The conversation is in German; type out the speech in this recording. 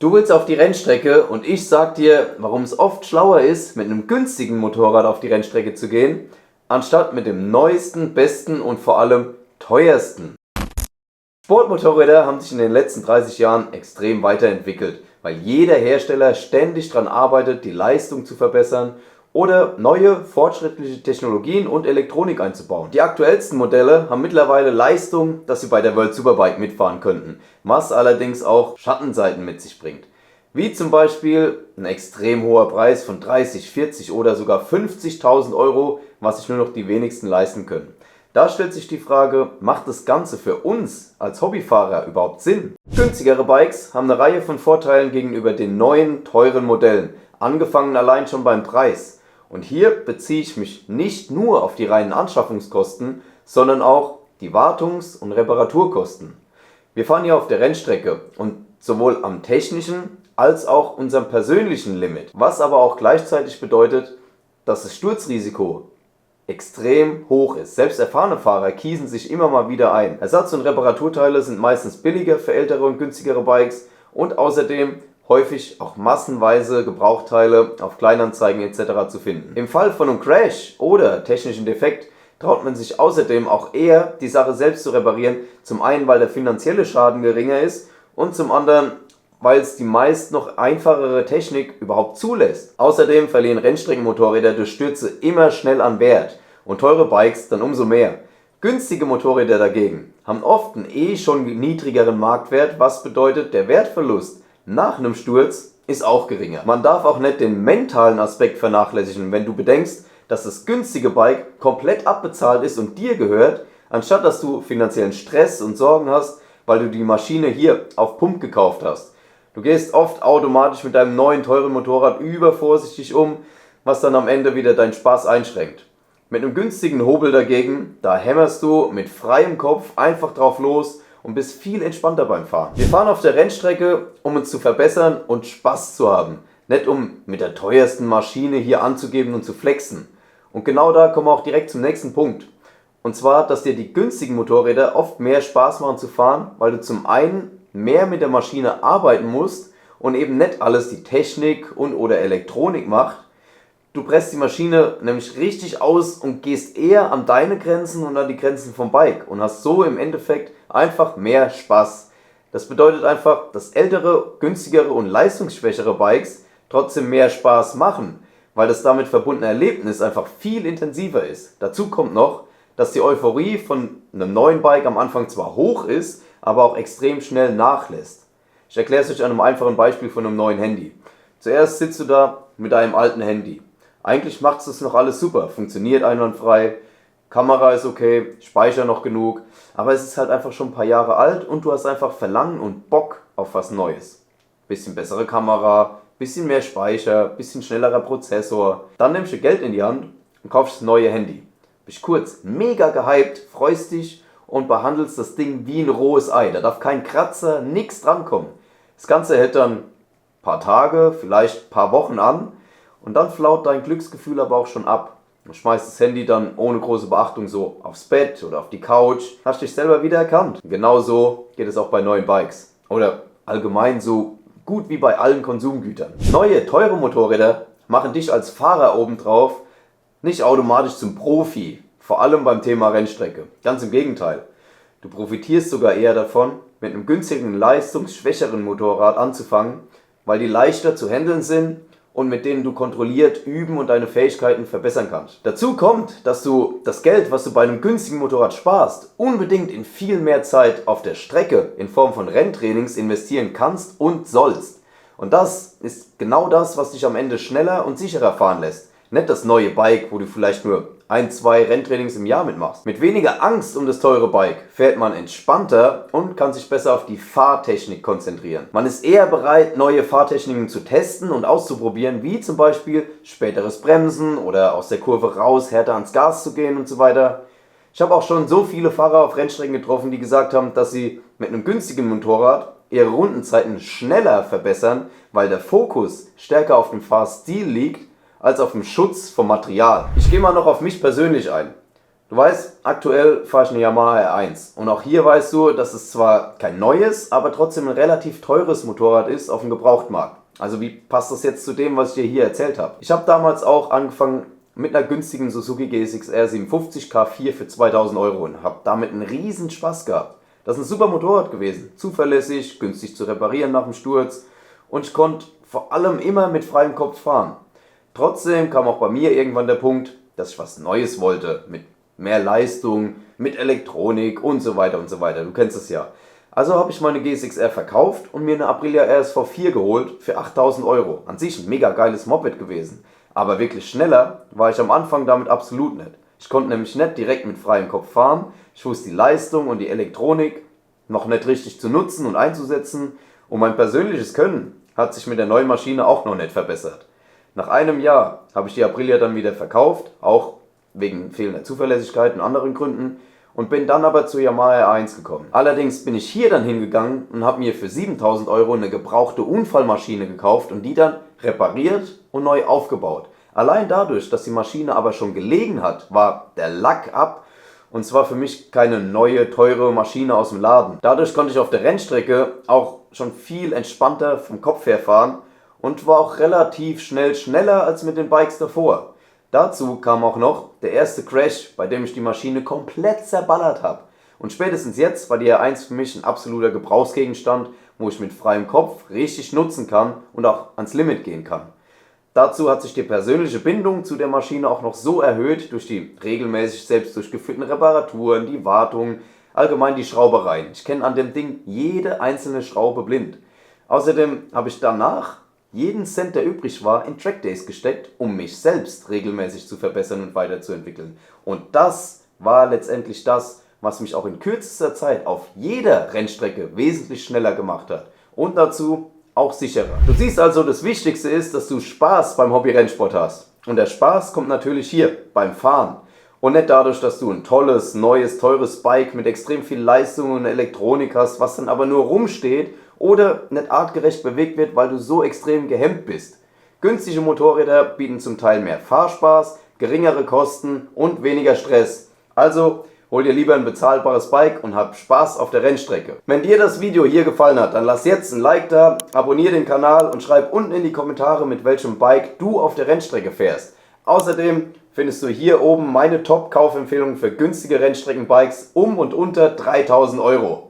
Du willst auf die Rennstrecke und ich sag dir, warum es oft schlauer ist, mit einem günstigen Motorrad auf die Rennstrecke zu gehen, anstatt mit dem neuesten, besten und vor allem teuersten. Sportmotorräder haben sich in den letzten 30 Jahren extrem weiterentwickelt, weil jeder Hersteller ständig daran arbeitet, die Leistung zu verbessern oder neue, fortschrittliche Technologien und Elektronik einzubauen. Die aktuellsten Modelle haben mittlerweile Leistung, dass sie bei der World Superbike mitfahren könnten, was allerdings auch Schattenseiten mit sich bringt. Wie zum Beispiel ein extrem hoher Preis von 30, 40 oder sogar 50.000 Euro, was sich nur noch die wenigsten leisten können. Da stellt sich die Frage, macht das Ganze für uns als Hobbyfahrer überhaupt Sinn? Günstigere Bikes haben eine Reihe von Vorteilen gegenüber den neuen, teuren Modellen, angefangen allein schon beim Preis. Und hier beziehe ich mich nicht nur auf die reinen Anschaffungskosten, sondern auch die Wartungs- und Reparaturkosten. Wir fahren hier auf der Rennstrecke und sowohl am technischen als auch unserem persönlichen Limit, was aber auch gleichzeitig bedeutet, dass das Sturzrisiko extrem hoch ist. Selbst erfahrene Fahrer kiesen sich immer mal wieder ein. Ersatz- und Reparaturteile sind meistens billiger für ältere und günstigere Bikes und außerdem häufig auch massenweise Gebrauchteile auf Kleinanzeigen etc. zu finden. Im Fall von einem Crash oder technischen Defekt traut man sich außerdem auch eher, die Sache selbst zu reparieren, zum einen, weil der finanzielle Schaden geringer ist und zum anderen, weil es die meist noch einfachere Technik überhaupt zulässt. Außerdem verlieren Rennstreckenmotorräder durch Stürze immer schnell an Wert und teure Bikes dann umso mehr. Günstige Motorräder dagegen haben oft einen schon niedrigeren Marktwert, was bedeutet, der Wertverlust nach einem Sturz ist auch geringer. Man darf auch nicht den mentalen Aspekt vernachlässigen, wenn du bedenkst, dass das günstige Bike komplett abbezahlt ist und dir gehört, anstatt dass du finanziellen Stress und Sorgen hast, weil du die Maschine hier auf Pump gekauft hast. Du gehst oft automatisch mit deinem neuen teuren Motorrad übervorsichtig um, was dann am Ende wieder deinen Spaß einschränkt. Mit einem günstigen Hobel dagegen, da hämmerst du mit freiem Kopf einfach drauf los und bist viel entspannter beim Fahren. Wir fahren auf der Rennstrecke, um uns zu verbessern und Spaß zu haben. Nicht um mit der teuersten Maschine hier anzugeben und zu flexen. Und genau da kommen wir auch direkt zum nächsten Punkt. Und zwar, dass dir die günstigen Motorräder oft mehr Spaß machen zu fahren, weil du zum einen mehr mit der Maschine arbeiten musst und eben nicht alles die Technik und oder Elektronik macht. Du presst die Maschine nämlich richtig aus und gehst eher an deine Grenzen und an die Grenzen vom Bike und hast so im Endeffekt einfach mehr Spaß. Das bedeutet einfach, dass ältere, günstigere und leistungsschwächere Bikes trotzdem mehr Spaß machen, weil das damit verbundene Erlebnis einfach viel intensiver ist. Dazu kommt noch, dass die Euphorie von einem neuen Bike am Anfang zwar hoch ist, aber auch extrem schnell nachlässt. Ich erkläre es euch an einem einfachen Beispiel von einem neuen Handy. Zuerst sitzt du da mit deinem alten Handy. Eigentlich macht es noch alles super, funktioniert einwandfrei, Kamera ist okay, Speicher noch genug, aber es ist halt einfach schon ein paar Jahre alt und du hast einfach Verlangen und Bock auf was Neues. Bisschen bessere Kamera, bisschen mehr Speicher, bisschen schnellerer Prozessor. Dann nimmst du Geld in die Hand und kaufst das neue Handy. Bist kurz mega gehypt, freust dich und behandelst das Ding wie ein rohes Ei. Da darf kein Kratzer, nichts drankommen. Das Ganze hält dann ein paar Tage, vielleicht ein paar Wochen an. Und dann flaut dein Glücksgefühl aber auch schon ab. Du schmeißt das Handy dann ohne große Beachtung so aufs Bett oder auf die Couch. Hast dich selber wieder erkannt. Genauso geht es auch bei neuen Bikes. Oder allgemein so gut wie bei allen Konsumgütern. Neue, teure Motorräder machen dich als Fahrer obendrauf nicht automatisch zum Profi. Vor allem beim Thema Rennstrecke. Ganz im Gegenteil. Du profitierst sogar eher davon, mit einem günstigen, leistungsschwächeren Motorrad anzufangen, weil die leichter zu handeln sind und mit denen du kontrolliert üben und deine Fähigkeiten verbessern kannst. Dazu kommt, dass du das Geld, was du bei einem günstigen Motorrad sparst, unbedingt in viel mehr Zeit auf der Strecke in Form von Renntrainings investieren kannst und sollst. Und das ist genau das, was dich am Ende schneller und sicherer fahren lässt. Nicht das neue Bike, wo du vielleicht nur 1, 2 Renntrainings im Jahr mitmachst. Mit weniger Angst um das teure Bike fährt man entspannter und kann sich besser auf die Fahrtechnik konzentrieren. Man ist eher bereit, neue Fahrtechniken zu testen und auszuprobieren, wie zum Beispiel späteres Bremsen oder aus der Kurve raus härter ans Gas zu gehen und so weiter. Ich habe auch schon so viele Fahrer auf Rennstrecken getroffen, die gesagt haben, dass sie mit einem günstigen Motorrad ihre Rundenzeiten schneller verbessern, weil der Fokus stärker auf dem Fahrstil liegt als auf dem Schutz vom Material. Ich gehe mal noch auf mich persönlich ein. Du Du weißt, aktuell fahre ich eine Yamaha R1 und auch hier weißt du, dass es zwar kein neues, aber trotzdem ein relativ teures Motorrad ist auf dem Gebrauchtmarkt. Also wie passt das jetzt zu dem, was ich dir hier erzählt habe? Ich habe damals auch angefangen mit einer günstigen Suzuki GSX-R 57 K4 für 2000 Euro und habe damit einen riesen Spaß gehabt. Das ist ein super Motorrad gewesen, zuverlässig, günstig zu reparieren nach dem Sturz und ich konnte vor allem immer mit freiem Kopf fahren. Trotzdem kam auch bei mir irgendwann der Punkt, dass ich was Neues wollte, mit mehr Leistung, mit Elektronik und so weiter und so weiter. Du kennst es ja. Also habe ich meine GSX-R verkauft und mir eine Aprilia RSV 4 geholt für 8000 Euro. An sich ein mega geiles Moped gewesen. Aber wirklich schneller war ich am Anfang damit absolut nicht. Ich konnte nämlich nicht direkt mit freiem Kopf fahren. Ich wusste die Leistung und die Elektronik noch nicht richtig zu nutzen und einzusetzen. Und mein persönliches Können hat sich mit der neuen Maschine auch noch nicht verbessert. Nach einem Jahr habe ich die Aprilia dann wieder verkauft, auch wegen fehlender Zuverlässigkeit und anderen Gründen, und bin dann aber zur Yamaha R1 gekommen. Allerdings bin ich hier dann hingegangen und habe mir für 7000 Euro eine gebrauchte Unfallmaschine gekauft und die dann repariert und neu aufgebaut. Allein dadurch, dass die Maschine aber schon gelegen hat, war der Lack ab und zwar für mich keine neue, teure Maschine aus dem Laden. Dadurch konnte ich auf der Rennstrecke auch schon viel entspannter vom Kopf her fahren und war auch relativ schnell schneller als mit den Bikes davor. Dazu kam auch noch der erste Crash, bei dem ich die Maschine komplett zerballert habe. Und spätestens jetzt war die R1 für mich ein absoluter Gebrauchsgegenstand, wo ich mit freiem Kopf richtig nutzen kann und auch ans Limit gehen kann. Dazu hat sich die persönliche Bindung zu der Maschine auch noch so erhöht durch die regelmäßig selbst durchgeführten Reparaturen, die Wartung, allgemein die Schraubereien. Ich kenne an dem Ding jede einzelne Schraube blind. Außerdem habe ich danach jeden Cent, der übrig war, in Trackdays gesteckt, um mich selbst regelmäßig zu verbessern und weiterzuentwickeln. Und das war letztendlich das, was mich auch in kürzester Zeit auf jeder Rennstrecke wesentlich schneller gemacht hat. Und dazu auch sicherer. Du siehst also, das Wichtigste ist, dass du Spaß beim Hobby-Rennsport hast. Und der Spaß kommt natürlich hier, beim Fahren. Und nicht dadurch, dass du ein tolles, neues, teures Bike mit extrem viel Leistung und Elektronik hast, was dann aber nur rumsteht oder nicht artgerecht bewegt wird, weil du so extrem gehemmt bist. Günstige Motorräder bieten zum Teil mehr Fahrspaß, geringere Kosten und weniger Stress. Also hol dir lieber ein bezahlbares Bike und hab Spaß auf der Rennstrecke. Wenn dir das Video hier gefallen hat, dann lass jetzt ein Like da, abonniere den Kanal und schreib unten in die Kommentare, mit welchem Bike du auf der Rennstrecke fährst. Außerdem findest du hier oben meine Top-Kaufempfehlungen für günstige Rennstreckenbikes um und unter 3000 Euro.